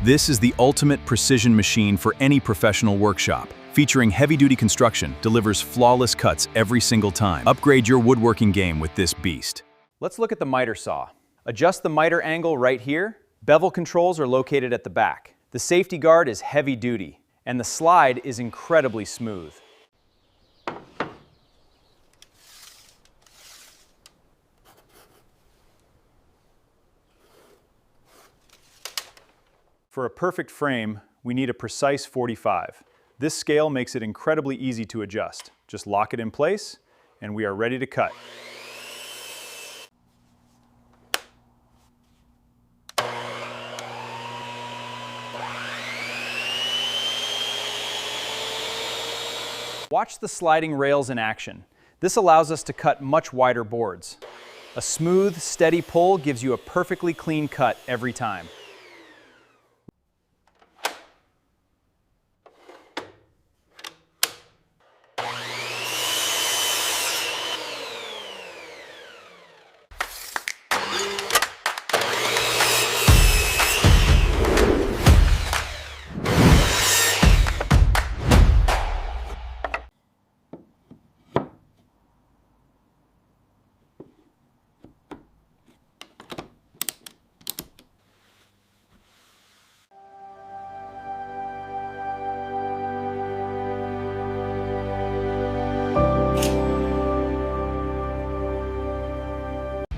This is the ultimate precision machine for any professional workshop. Featuring heavy-duty construction, delivers flawless cuts every single time. Upgrade your woodworking game with this beast. Let's look at the miter saw. Adjust the miter angle right here. Bevel controls are located at the back. The safety guard is heavy-duty, and the slide is incredibly smooth. For a perfect frame, we need a precise 45. This scale makes it incredibly easy to adjust. Just lock it in place, and we are ready to cut. Watch the sliding rails in action. This allows us to cut much wider boards. A smooth, steady pull gives you a perfectly clean cut every time.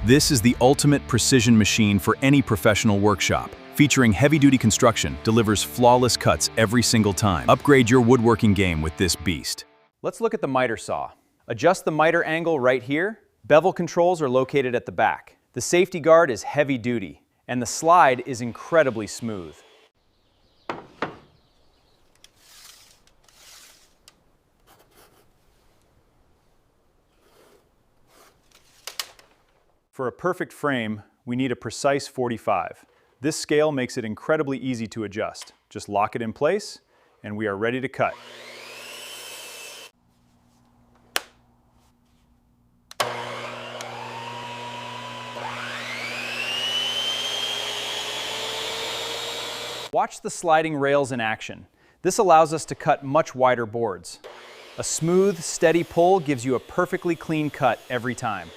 This is the ultimate precision machine for any professional workshop. Featuring heavy-duty construction, delivers flawless cuts every single time. Upgrade your woodworking game with this beast. Let's look at the miter saw. Adjust the miter angle right here. Bevel controls are located at the back. The safety guard is heavy-duty, and the slide is incredibly smooth. For a perfect frame, we need a precise 45. This scale makes it incredibly easy to adjust. Just lock it in place, and we are ready to cut. Watch the sliding rails in action. This allows us to cut much wider boards. A smooth, steady pull gives you a perfectly clean cut every time.